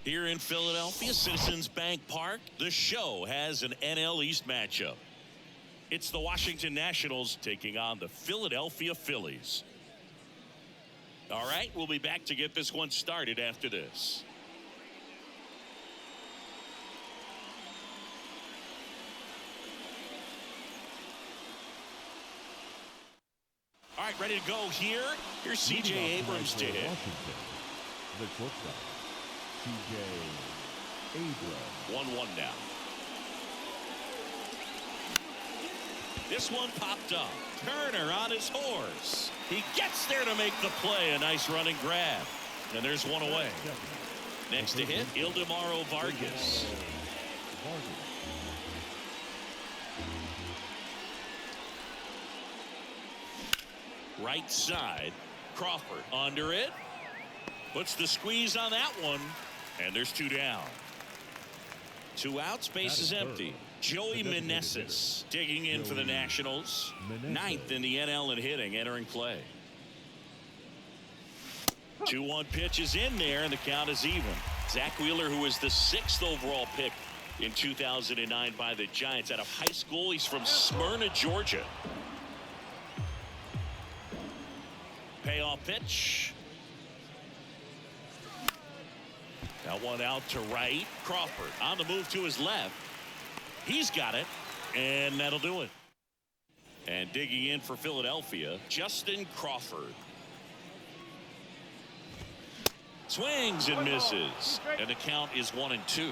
Here in Philadelphia, Citizens Bank Park, the Show has an NL East matchup. It's the Washington Nationals taking on the Philadelphia Phillies. All right, we'll be back to get this one started after this. All right, ready to go here. Here's C.J. Abrams to hit. The shortstop, C.J. Abrams. 1-1 now. This one popped up. Turner on his horse. He gets there to make the play. A nice running grab. And there's one away. Next to hit, Ildemaro Vargas. Right side, Crawford under it. Puts the squeeze on that one. And there's two down. Two out, space is empty. Joey Meneses digging in for the Nationals. Ninth in the NL in hitting, entering play. 2-1 pitch is in there, and the count is even. Zach Wheeler, who was the 6th overall pick in 2009 by the Giants out of high school. He's from Smyrna, Georgia. Payoff pitch. That one out to right. Crawford on the move to his left. He's got it, and that'll do it. And digging in for Philadelphia, Justin Crawford. Swings and misses, and the count is 1-2.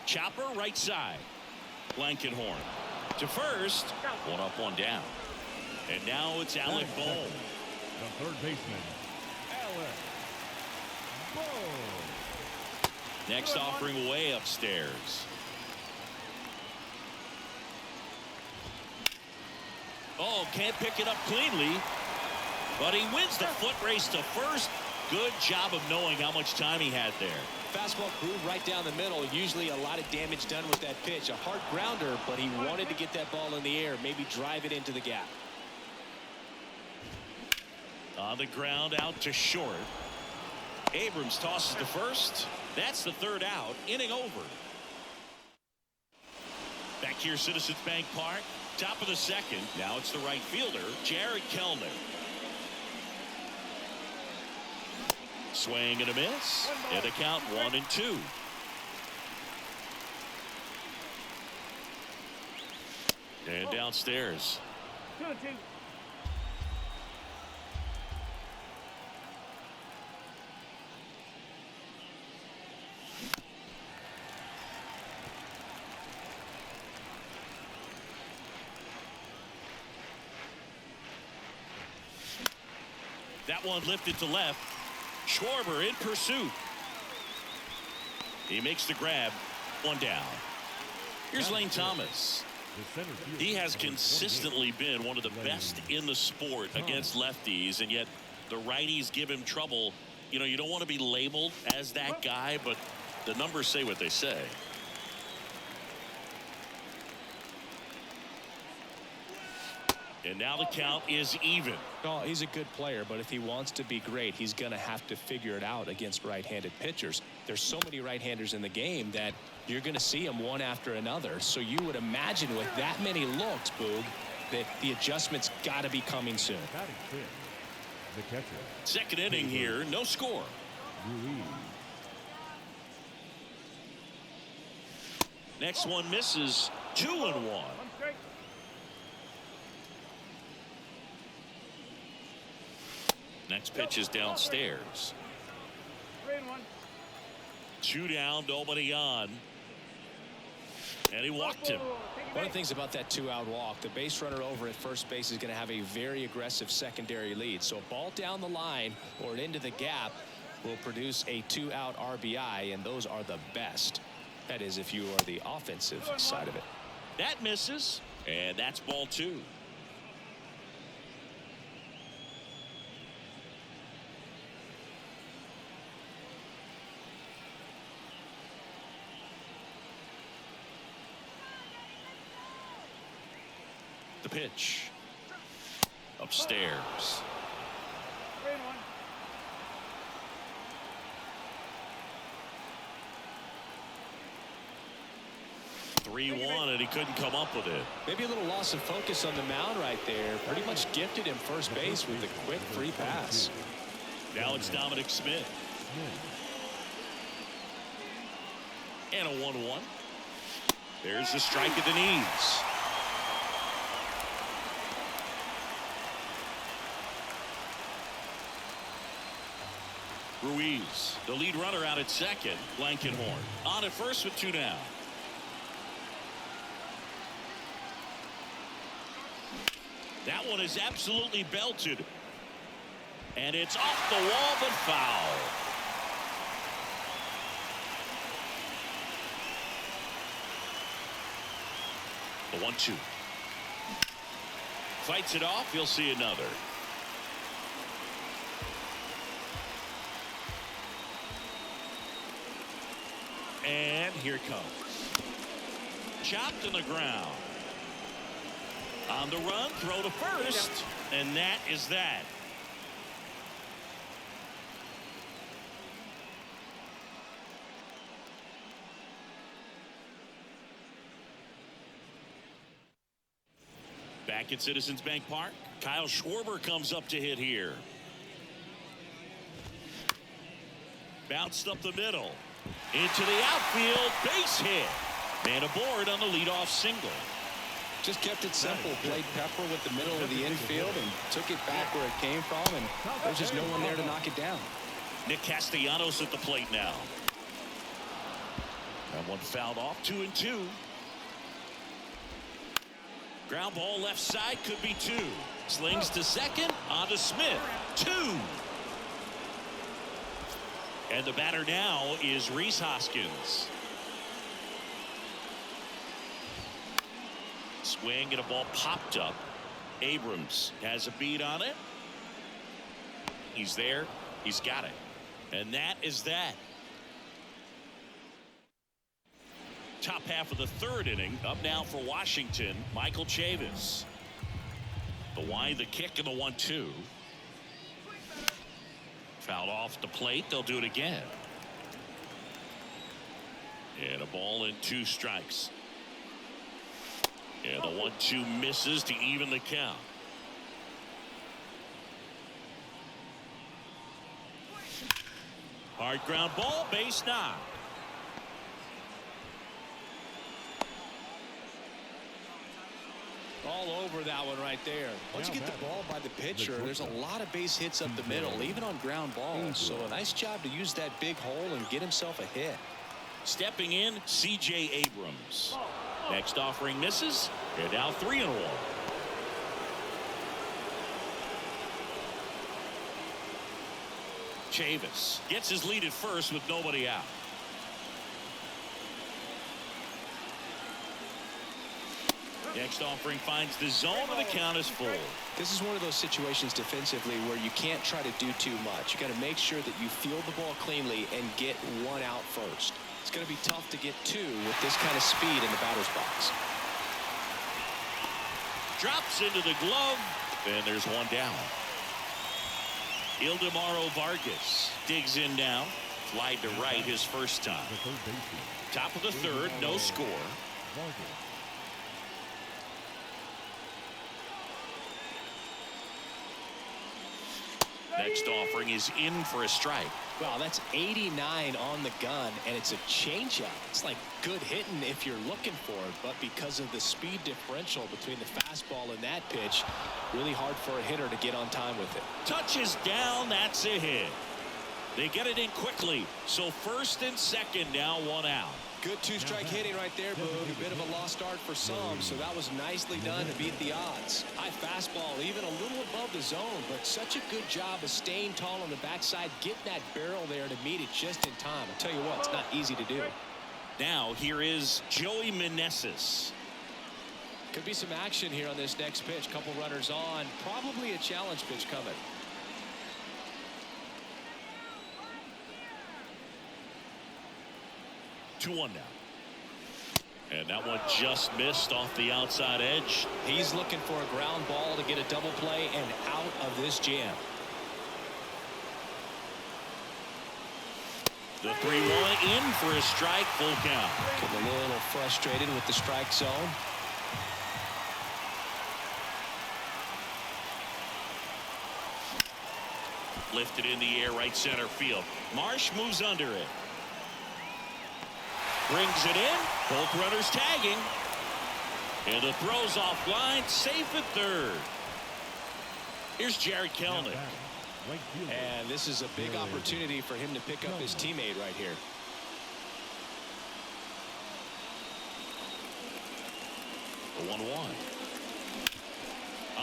Chopper right side. Blankenhorn to first. One up, one down. And now it's Alec Bohm. The third baseman, Alec Bohm. Next offering way upstairs. Oh, can't pick it up cleanly. But he wins the foot race to first. Good job of knowing how much time he had there. Fastball groove right down the middle. Usually a lot of damage done with that pitch. A hard grounder, but he wanted to get that ball in the air. Maybe drive it into the gap. On the ground, out to short. Abrams tosses to first. That's the third out. Inning over. Back here, Citizens Bank Park. Top of the second. Now it's the right fielder, Jared Kellner. Swing and a miss. And the count 1-2. And downstairs. 2-2. That one lifted to left. Schwarber in pursuit. He makes the grab. One down. Here's Lane Thomas. He has consistently been one of the best in the sport against lefties, and yet the righties give him trouble. You know, you don't want to be labeled as that guy, but the numbers say what they say. And now the count is even. Oh, he's a good player, but if he wants to be great, he's going to have to figure it out against right-handed pitchers. There's so many right-handers in the game that you're going to see them one after another. So you would imagine with that many looks, Boog, that the adjustment's got to be coming soon. The catcher. Second inning here, no score. Next one misses. 2-1. Next pitch is downstairs. 3-1. Two down, nobody on. And he walked him. One of the things about that two-out walk, the base runner over at first base is going to have a very aggressive secondary lead. So a ball down the line or into the gap will produce a two-out RBI, and those are the best. That is, if you are the offensive side of it. That misses, and that's ball two. The pitch. Upstairs. couldn't come up with it. Maybe a little loss of focus on the mound right there. Pretty much gifted him first base with a quick free pass. Now it's Dominic Smith. And a 1-1. There's the strike at the knees. Ruiz, the lead runner out at second. Blankenhorn on at first with 2 down. That one is absolutely belted. And it's off the wall, but foul. The 1-2. Fights it off. You'll see another. And here it comes. Chopped in the ground. On the run, throw to first. And that is that. Back at Citizens Bank Park, Kyle Schwarber comes up to hit here. Bounced up the middle. Into the outfield, base hit. Man aboard on the leadoff single. Just kept it simple. Played pepper with the middle of the infield and took it back where it came from, and there's just no one there to knock it down. Nick Castellanos at the plate now. That one fouled off. 2-2. Ground ball left side, could be 2. Slings to second, on to Smith. 2. And the batter now is Rhys Hoskins. Swing and a ball popped up. Abrams has a beat on it. He's there. He's got it. And that is that. Top half of the 3rd inning. Up now for Washington, Michael Chavis. The wide, the kick, and the 1-2. Fouled off the plate. They'll do it again. And a ball and 2 strikes. And the 1-2 misses to even the count. Hard ground ball, base knock. All over that one right there. Once you get the ball by the pitcher, there's a lot of base hits up the middle, even on ground balls. So a nice job to use that big hole and get himself a hit. Stepping in, C.J. Abrams. Next offering misses. They're now 3-1. Chavis gets his lead at first with nobody out. Next offering finds the zone, and the count is full. This is one of those situations defensively where you can't try to do too much. You got to make sure that you field the ball cleanly and get 1 out first. It's going to be tough to get 2 with this kind of speed in the batter's box. Drops into the glove, and there's 1 down. Ildemaro Vargas digs in now. Fly to right his first time. Top of the 3rd, no score. Next offering is in for a strike. Wow, that's 89 on the gun, and it's a changeup. It's like good hitting if you're looking for it, but because of the speed differential between the fastball and that pitch, really hard for a hitter to get on time with it. Touches down, that's a hit. They get it in quickly, so 1st and 2nd now, 1 out. Good 2-strike hitting right there, Boog. A bit of a lost start for some, so that was nicely done to beat the odds. High fastball, even a little above the zone, but such a good job of staying tall on the backside, getting that barrel there to meet it just in time. I'll tell you what, it's not easy to do. Now here is Joey Meneses. Could be some action here on this next pitch. Couple runners on, probably a challenge pitch coming. 2-1 now. And that one just missed off the outside edge. He's looking for a ground ball to get a double play and out of this jam. The 3-1 in for a strike, full count. Getting a little frustrated with the strike zone. Lifted in the air, right center field. Marsh moves under it. Brings it in. Both runners tagging. And the throw's offline. Safe at third. Here's Jared Kelenic. And this is a big opportunity for him to pick up his teammate right here. The 1-1.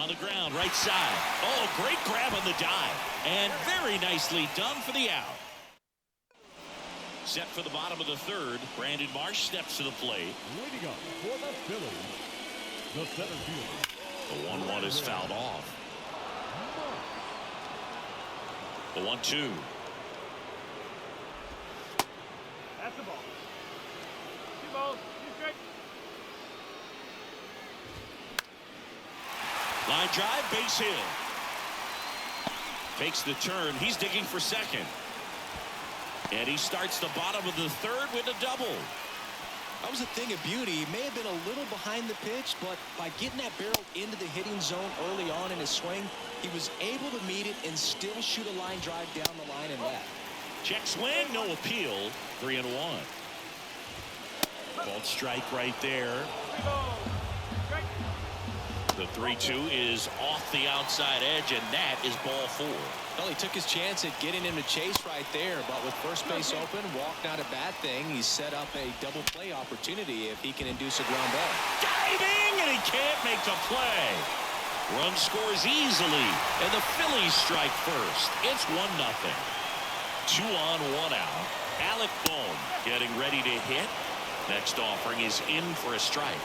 On the ground, right side. Oh, great grab on the dive. And very nicely done for the out. Set for the bottom of the third. Brandon Marsh steps to the plate. Leading up for the Phillies, the center fielder. The 1-1 is fouled off. The 1-2. That's the ball. 2 balls, 2 strikes. Line drive, base hit. Takes the turn. He's digging for second. And he starts the bottom of the third with a double. That was a thing of beauty. He may have been a little behind the pitch, but by getting that barrel into the hitting zone early on in his swing, he was able to meet it and still shoot a line drive down the line and left. Check swing, no appeal. 3-1. Called strike right there. 3 balls, strike. The 3-2 is off the outside edge, and that is ball 4. Well, he took his chance at getting him to chase right there, but with first base open, walk not a bad thing. He's set up a double play opportunity if he can induce a ground ball. Diving, and he can't make the play. Run scores easily, and the Phillies strike first. It's 1-0. 2 on, 1 out. Alec Bohm getting ready to hit. Next offering is in for a strike.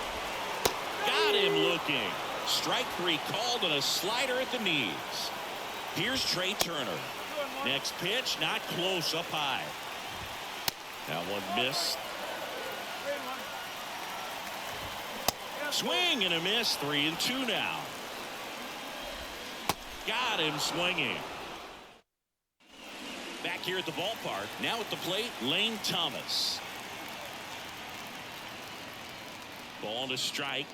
Got him looking. Strike 3 called and a slider at the knees. Here's Trey Turner. Next pitch, not close, up high. That one missed. 3-1. Swing and a miss. 3-2 now. Got him swinging. Back here at the ballpark. Now at the plate, Lane Thomas. Ball to strike.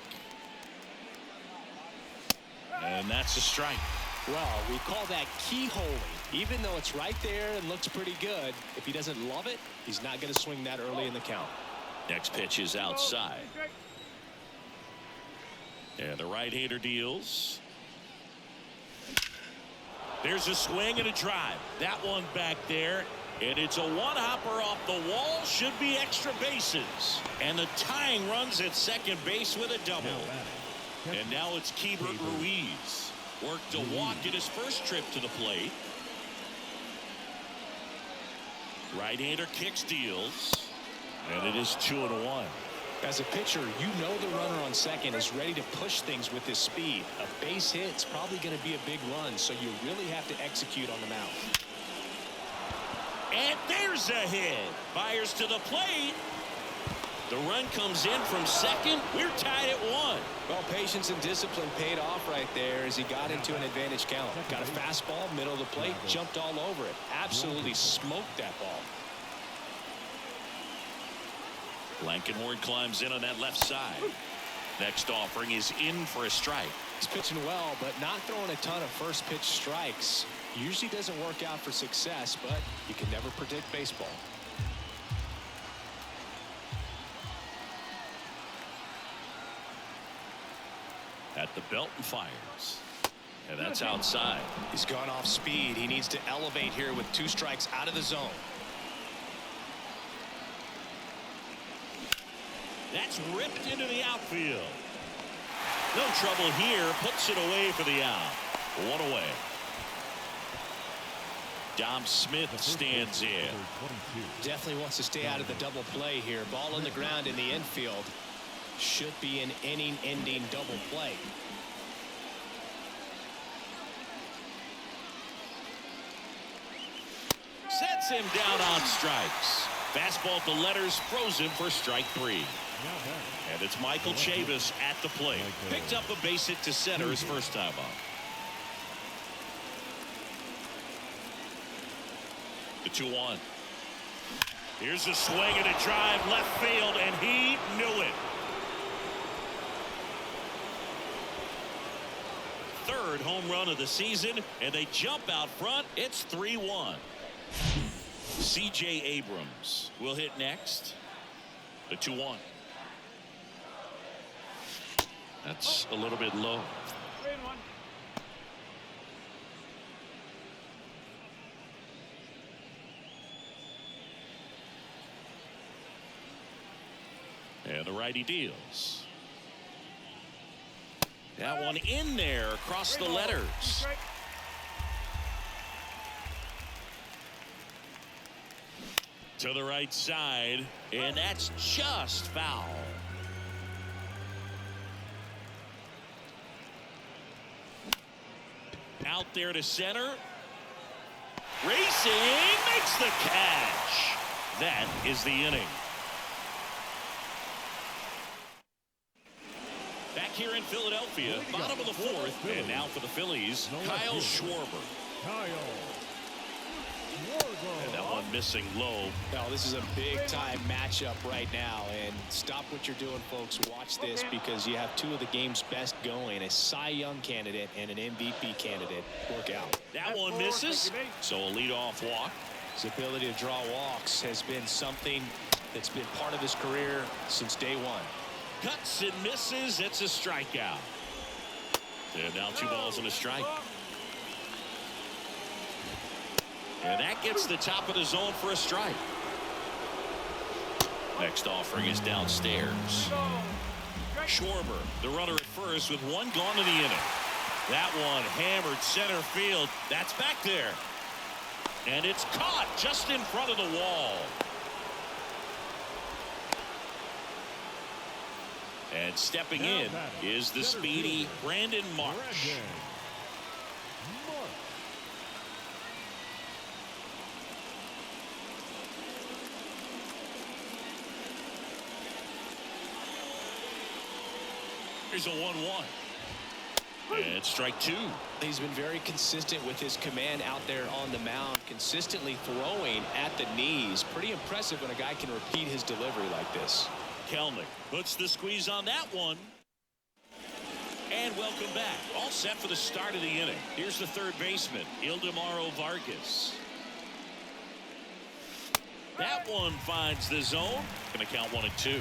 And that's a strike. Well, we call that keyholing. Even though it's right there and looks pretty good, if he doesn't love it, he's not going to swing that early in the count. Next pitch is outside. And the right-hander deals. There's a swing and a drive. That one back there. And it's a one-hopper off the wall. Should be extra bases. And the tying runs at second base with a double. And now it's Keibert Ruiz. Worked a walk in his first trip to the plate. Right-hander kicks, deals. And it is 2-1. As a pitcher, you know the runner on second is ready to push things with his speed. A base hit's probably going to be a big run, so you really have to execute on the mound. And there's a hit. Fires to the plate. The run comes in from second. We're tied at 1. Well, patience and discipline paid off right there as he got into an advantage count. Got a fastball, middle of the plate, jumped all over it. Absolutely smoked that ball. Blankenhorn climbs in on that left side. Next offering is in for a strike. He's pitching well, but not throwing a ton of first pitch strikes. Usually doesn't work out for success, but you can never predict baseball. At the belt and fires. And that's outside. He's gone off speed. He needs to elevate here with 2 strikes out of the zone. That's ripped into the outfield. No trouble here. Puts it away for the out. 1 away. Dom Smith stands in. Definitely wants to stay out of the double play here. Ball on the ground in the infield. Should be an inning-ending double play. Sets him down on strikes. Fastball to letters, throws him for strike 3. And it's Michael Chavis at the plate. Picked up a base hit to center his first time up. The 2-1. Here's a swing and a drive left field, and he knew it. Third home run of the season, and they jump out front. It's 3-1. C.J. Abrams will hit next. The 2-1. That's a little bit low. 3-1. And the righty deals. That one in there across the letters. To the right side, and that's just foul. Out there to center. Racing, makes the catch. That is the inning. Back here in Philadelphia, bottom of the fourth, and now for the Phillies, Kyle Schwarber. And that one missing low. Now, this is a big-time matchup right now, and stop what you're doing, folks. Watch this, because you have two of the game's best going, a Cy Young candidate and an MVP candidate. Work out. That one misses, so a leadoff walk. His ability to draw walks has been something that's been part of his career since day one. Cuts and misses. It's a strikeout. And now 2 balls and a strike. And that gets the top of the zone for a strike. Next offering is downstairs. Schwarber, the runner at first, with one gone in the inning. That one hammered center field. That's back there. And it's caught just in front of the wall. And stepping in is the speedy Brandon Marsh. Here's a 1-1. And strike 2. He's been very consistent with his command out there on the mound, consistently throwing at the knees. Pretty impressive when a guy can repeat his delivery like this. Kelnick puts the squeeze on that one. And welcome back. All set for the start of the inning. Here's the third baseman, Ildemaro Vargas. That one finds the zone. Going to count 1-2.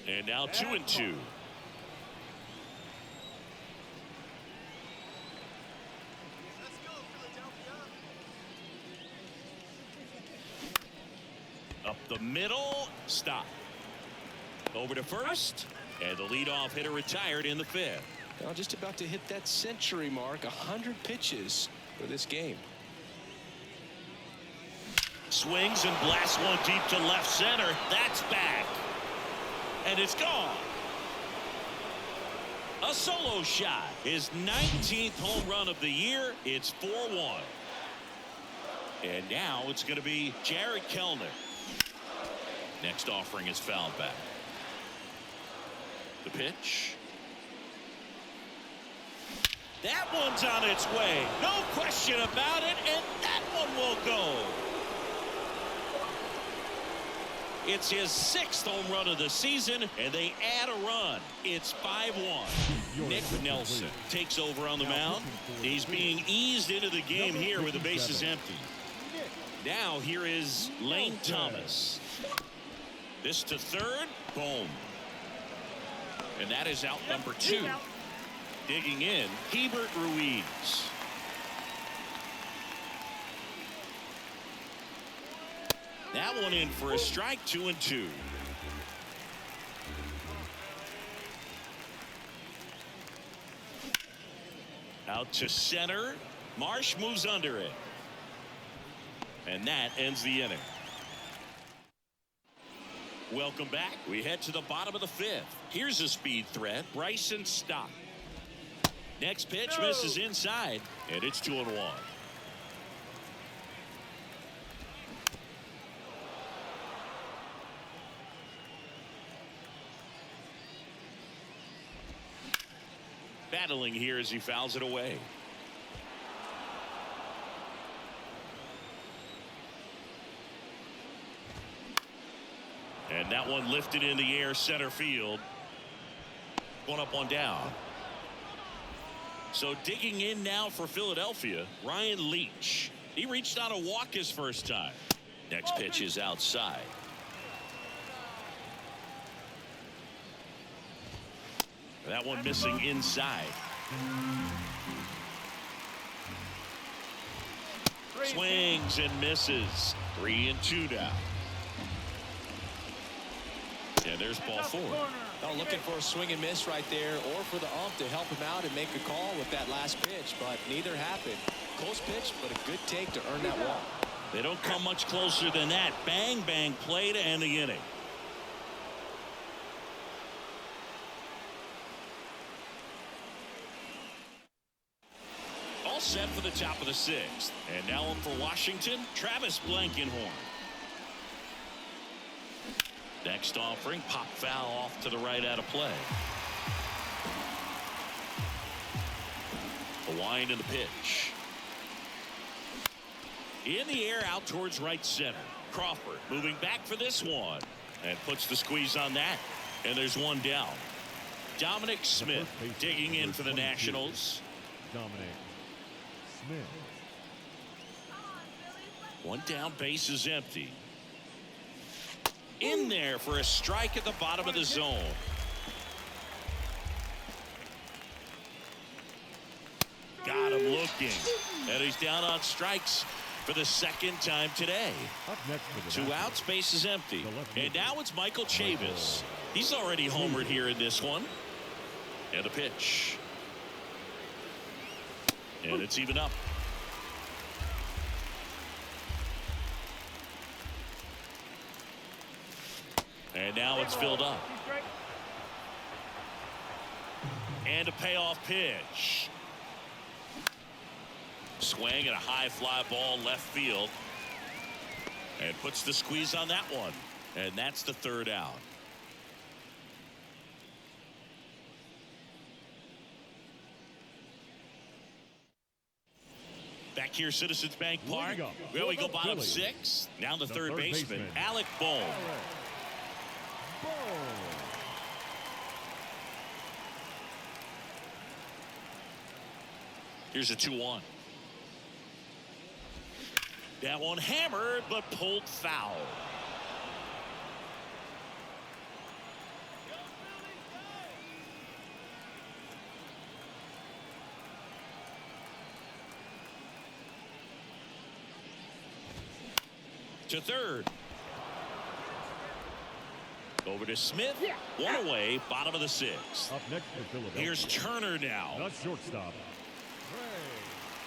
And now 2-2. Up the middle, stop. Over to first, and the leadoff hitter retired in the 5th. Well, just about to hit that century mark, 100 pitches for this game. Swings and blasts one deep to left center. That's back. And it's gone. A solo shot. His 19th home run of the year. It's 4-1. And now it's going to be Jared Kelnick. Next offering is fouled back. The pitch. That one's on its way. No question about it. And that one will go. It's his 6th home run of the season, and they add a run. It's 5-1. Nick Nelson takes over on the mound. He's being eased into the game here with the bases empty. Now here is Lane Thomas. This to third. Boom. And that is out number 2. Digging in, Hebert Ruiz. That one in for a strike. 2-2. Out to center. Marsh moves under it. And that ends the inning. Welcome back. We head to the bottom of the 5th. Here's a speed threat. Bryson Stott. Next pitch misses inside. And it's 2-1. battling here as he fouls it away. And that one lifted in the air, center field. One up, one down. So digging in now for Philadelphia, Ryan Leach. He reached on a walk his first time. Next pitch is outside. That one missing inside. Swings and misses. 3-2 now. And there's ball 4. Oh, looking for a swing and miss right there, or for the ump to help him out and make a call with that last pitch, but neither happened. Close pitch, but a good take to earn that walk. They don't come much closer than that. Bang, bang play to end the inning. All set for the top of the 6th. And now on for Washington, Travis Blankenhorn. Next offering, pop foul off to the right out of play. The wind and the pitch. In the air out towards right center. Crawford moving back for this one. And puts the squeeze on that. And there's one down. Dominic Smith digging in for the Nationals. Dominic Smith. One down, base is empty. In there for a strike at the bottom of the zone. Got him looking. And he's down on strikes for the second time today. Up next for the 2 outs, base is empty. And now it's Michael Chavis. He's already homered here in this one. And the pitch. And it's even up. And now it's filled up. And a payoff pitch. Swing and a high fly ball left field. And puts the squeeze on that one. And that's the 3rd out. Back here, Citizens Bank Park. Well, we go bottom 6. Now the third baseman, Alec Bohm. Here's a 2-1. That one hammered, but pulled foul. To third. Over to Smith. One away, bottom of the 6th. Up next for Philadelphia. Here's Turner now. The shortstop.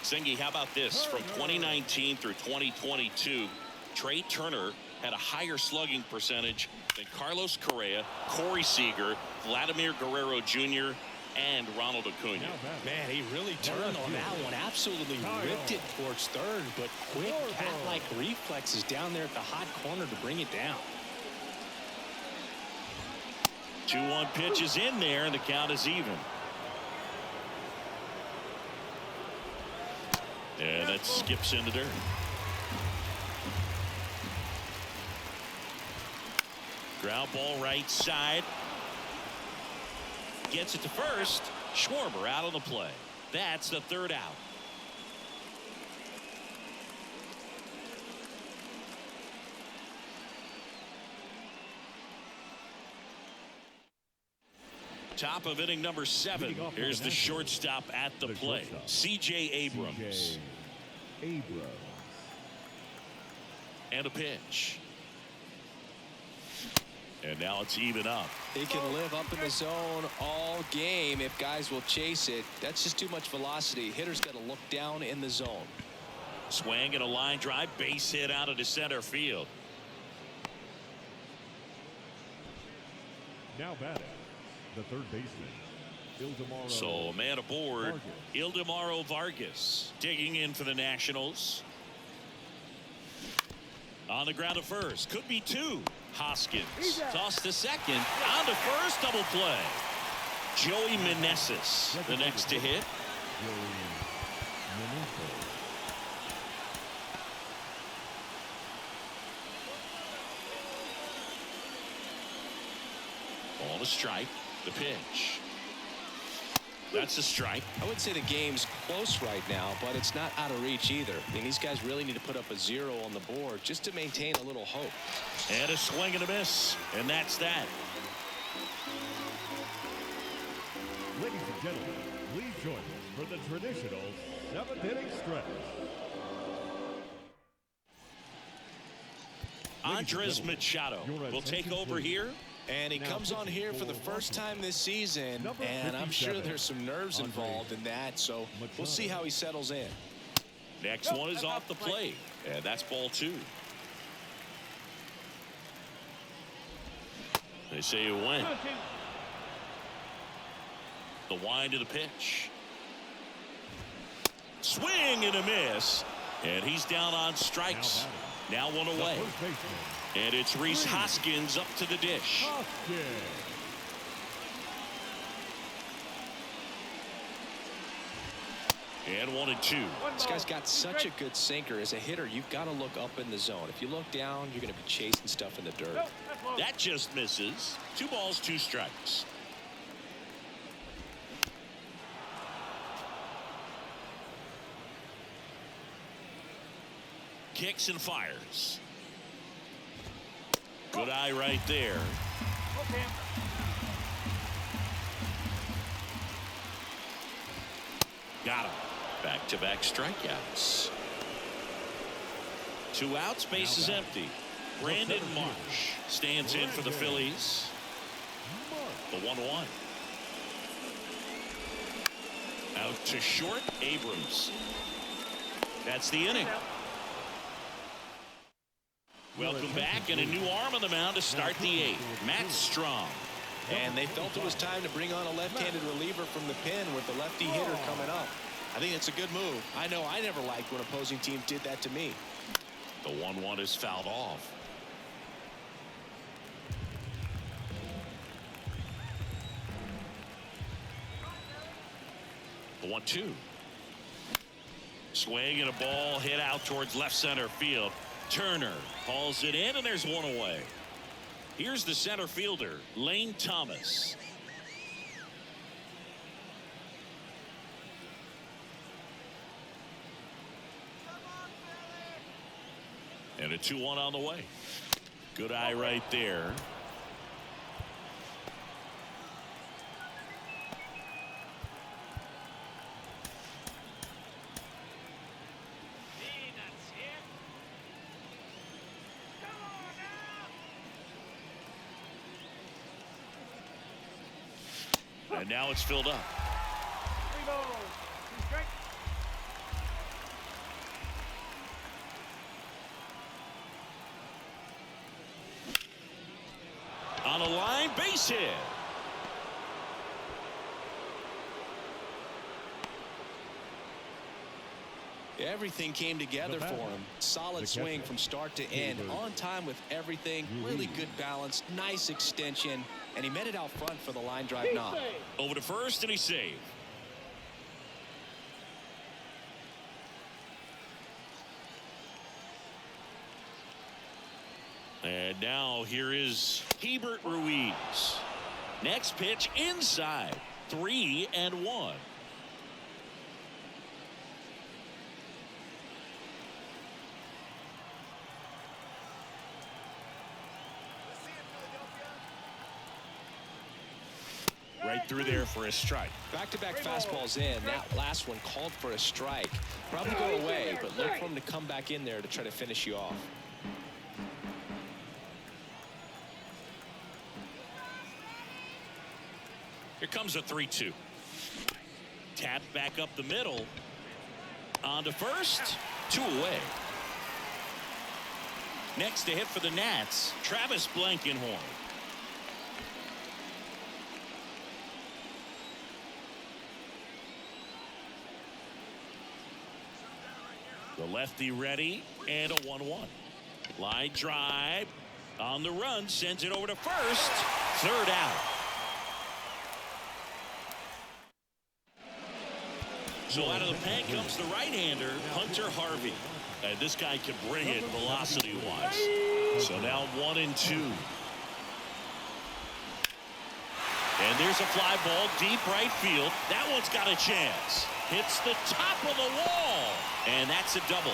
Singy, how about this? From 2019 through 2022, Trey Turner had a higher slugging percentage than Carlos Correa, Corey Seager, Vladimir Guerrero Jr., and Ronald Acuna. Man, he really turned on that one. Absolutely ripped it towards third, but quick cat-like reflexes down there at the hot corner to bring it down. 2-1 pitch is in there, and the count is even. And that skips into dirt. Ground ball right side. Gets it to first. Schwarber out on the play. That's the 3rd out. Top of inning number 7. Here's the shortstop at the plate, C.J. Abrams. And a pitch. And now it's even up. He can live up in the zone all game if guys will chase it. That's just too much velocity. Hitter's got to look down in the zone. Swing and a line drive, base hit out into center field. Now batting, the third baseman, Ildemaro. So a man aboard, Ildemaro Vargas, digging in for the Nationals. On the ground to first, could be 2. Hoskins tossed to second, on to first, double play. Joey Meneses, the next to hit. Ball to strike. The pitch. That's a strike. I would say the game's close right now, but it's not out of reach either. I mean, these guys really need to put up a 0 on the board just to maintain a little hope. And a swing and a miss. And that's that. Ladies and gentlemen, please join us for the traditional 7th inning stretch. Andres Machado will take over here. And he comes on here for the first time this season, and I'm sure there's some nerves involved in that, so we'll see how he settles in. Next one is off the plate, and that's ball 2. They say it went. The wind of the pitch. Swing and a miss, and he's down on strikes. Now one away. And it's Rhys Hoskins up to the dish. And 1-2. This guy's got such a good sinker. As a hitter, you've got to look up in the zone. If you look down, you're going to be chasing stuff in the dirt. That just misses. 2 balls, 2 strikes. Kicks and fires. Good eye right there. Got him. Back-to-back strikeouts. 2 outs, base is empty. Brandon Marsh stands in for the Phillies. The 1-1. Out to short, Abrams. That's the inning. Welcome back, and a new arm on the mound to start the 8th. Matt Strong. And they felt it was time to bring on a left-handed reliever from the pen with the lefty hitter coming up. I think it's a good move. I know I never liked when opposing teams did that to me. The 1-1 is fouled off. The 1-2. Swing and a ball hit out towards left center field. Turner hauls it in, and there's one away. Here's the center fielder, Lane Thomas. And a 2-1 on the way. Good eye right there. And now it's filled up. 3 balls, 2 strikes. On a line, base hit. Everything came together for him. Solid swing from start to end. On time with everything. Really good balance. Nice extension. And he met it out front for the line drive knock. Over to first, and he saved. And now here is Hebert Ruiz. Next pitch inside. 3-1. Right through there for a strike. Back-to-back fastballs in. That last one called for a strike. Probably go away, but look for him to come back in there to try to finish you off. Here comes a 3-2. Tapped back up the middle. On to first. 2 away. Next to hit for the Nats, Travis Blankenhorn. The lefty ready, and a 1-1. Line drive on the run, sends it over to first. 3rd out. So out of the pen comes the right-hander, Hunter Harvey. And this guy can bring it velocity-wise. So now 1-2. And there's a fly ball deep right field. That one's got a chance. Hits the top of the wall. And that's a double.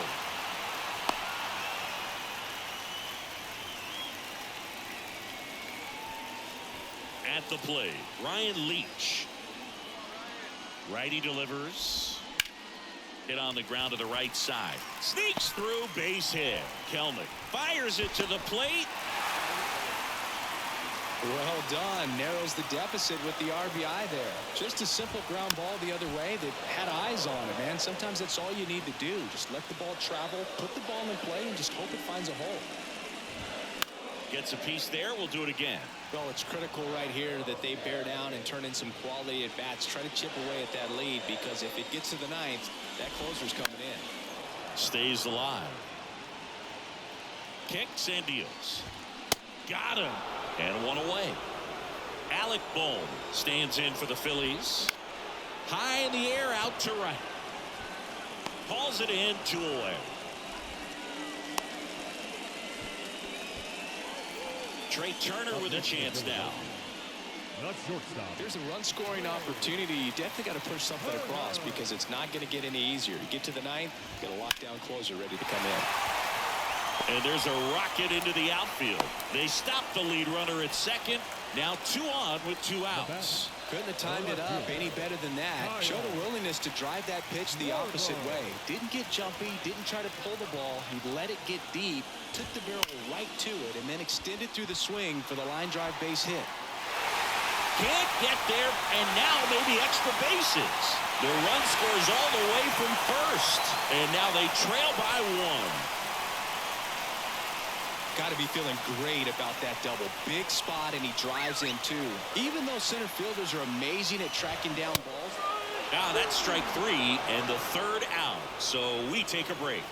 At the plate, Ryan Leach. Righty delivers. Hit on the ground to the right side. Sneaks through, base hit. Kelnick fires it to the plate. Well done. Narrows the deficit with the RBI there. Just a simple ground ball the other way that had eyes on it, man. Sometimes that's all you need to do. Just let the ball travel, put the ball in play, and just hope it finds a hole. Gets a piece there. We'll do it again. Well, it's critical right here that they bear down and turn in some quality at bats. Try to chip away at that lead, because if it gets to the ninth, that closer's coming in. Stays alive. Kicks and deals. Got him. And one away. Alec Bohm stands in for the Phillies. High in the air, out to right. Calls it in, 2 away. Trey Turner with a chance now. Not shortstop. There's a run-scoring opportunity. You definitely got to push something across, because it's not going to get any easier. You get to the ninth, got a lockdown closer ready to come in. And there's a rocket into the outfield. They stop the lead runner at second. Now 2 on with 2 outs. Couldn't have timed it up any better than that. Showed a willingness to drive that pitch the opposite way. Didn't get jumpy, didn't try to pull the ball. He let it get deep, took the barrel right to it, and then extended through the swing for the line drive base hit. Can't get there, and now maybe extra bases. The run scores all the way from first, and now they trail by 1. Got to be feeling great about that double. Big spot, and he drives in too. Even though center fielders are amazing at tracking down balls. Now that's strike 3 and the 3rd out. So we take a break.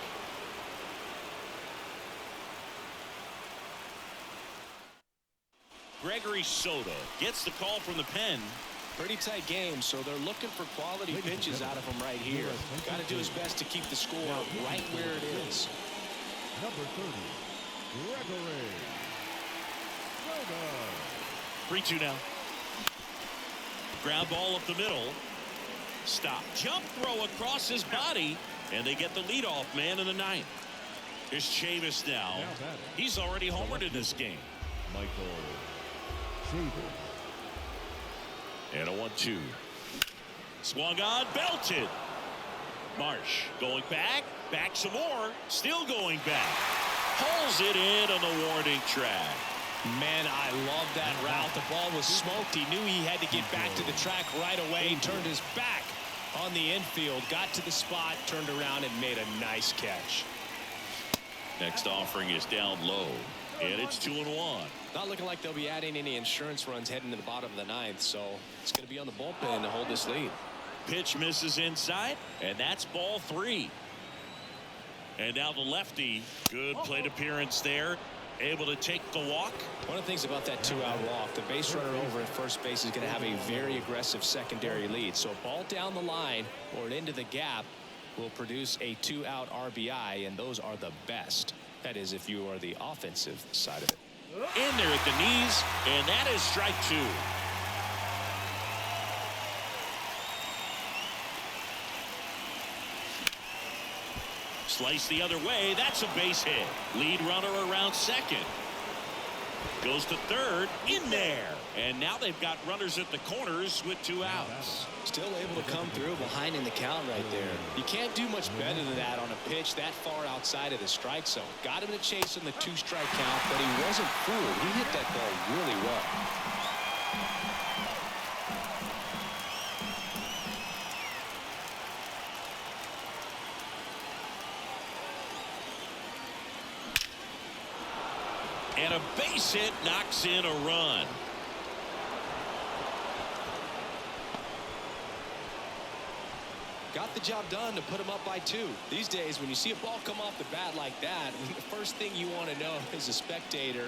Gregory Soto gets the call from the pen. Pretty tight game, so they're looking for quality pitches out of him right here. Got to do his best to keep the score right where it is. Number 30, Gregory Soto. 3-2 now. Ground ball up the middle. Stop. Jump throw across his body, and they get the leadoff man in the 9th. Here's Chavis now. He's already homered in this game. Michael Chavis. And a 1-2. Swung on, belted. Marsh going back some more, still going back. Pulls it in on the warning track. Man, I love that route. The ball was smoked. He knew he had to get back to the track right away. Turned his back on the infield, got to the spot, turned around, and made a nice catch. Next offering is down low, and it's 2-1. Not looking like they'll be adding any insurance runs heading to the bottom of the 9th, so it's going to be on the bullpen to hold this lead. Pitch misses inside, and that's ball 3. And now the lefty, good plate appearance there, able to take the walk. One of the things about that 2-out walk, the base runner over at first base is going to have a very aggressive secondary lead. So a ball down the line or into the gap will produce a 2-out RBI, and those are the best. That is, if you are the offensive side of it. In there at the knees, and that is strike 2. Slice the other way. That's a base hit. Lead runner around second. Goes to third. In there. And now they've got runners at the corners with 2 outs. Still able to come through behind in the count right there. You can't do much better than that on a pitch that far outside of the strike zone. Got him to chase in the 2-strike count, but he wasn't fooled. He hit that ball really well. And a base hit knocks in a run. Got the job done to put him up by 2. These days, when you see a ball come off the bat like that, the first thing you want to know as a spectator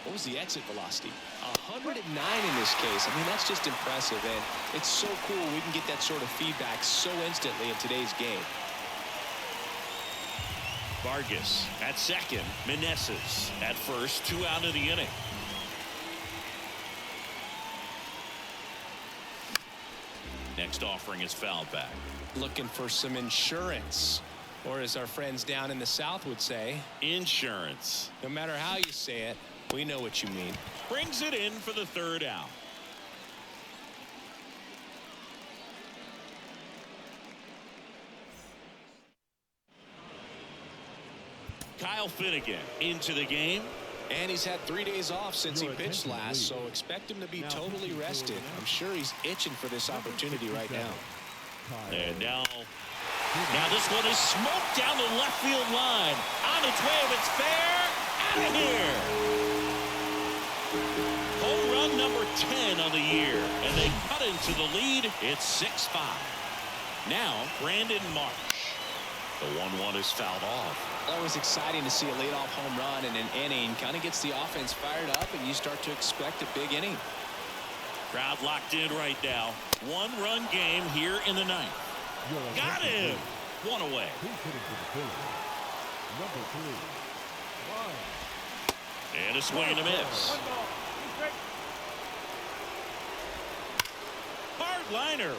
What was the exit velocity? 109 in this case. I mean, that's just impressive, and it's so cool we can get that sort of feedback so instantly in today's game. Vargas at second. Meneses at first. 2 out of the inning. Next offering is fouled back. Looking for some insurance, or as our friends down in the South would say, insurance. No matter how you say it, we know what you mean. Brings it in for the 3rd out. Kyle Finnegan into the game. And he's had 3 days off since he pitched last, so expect him to be totally rested. I'm sure he's itching for this opportunity right now. And now this one is smoked down the left field line. On its way, if it's fair, out of here. Home run number 10 on the year, and they cut into the lead. It's 6-5. Now Brandon Marsh. The 1-1 is fouled off. Always exciting to see a leadoff home run in an inning. Kind of gets the offense fired up, and you start to expect a big inning. Crowd locked in right now. 1-run game here in the 9th. Got him. 1 away. And a swing and a miss. Hard liner.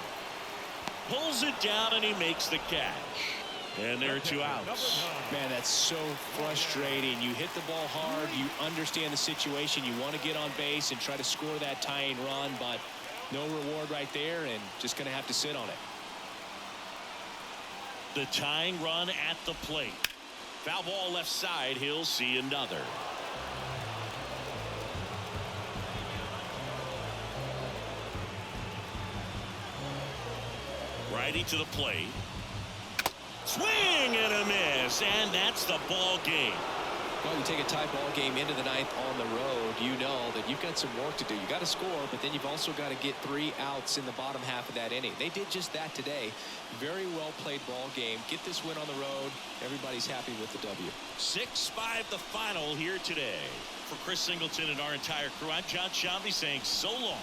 Pulls it down, and he makes the catch. And there are 2 outs. Man, that's so frustrating. You hit the ball hard. You understand the situation. You want to get on base and try to score that tying run, but no reward right there, and just going to have to sit on it. The tying run at the plate. Foul ball left side. He'll see another. Righty to the plate. Swing and a miss, and that's the ball game. Well, you take a tie ball game into the 9th on the road, you know that you've got some work to do. You got to score, but then you've also got to get 3 outs in the bottom half of that inning. They did just that today. Very well played ball game. Get this win on the road. Everybody's happy with the W. 6-5 the final here today. For Chris Singleton and our entire crew, I'm John Shambi saying so long.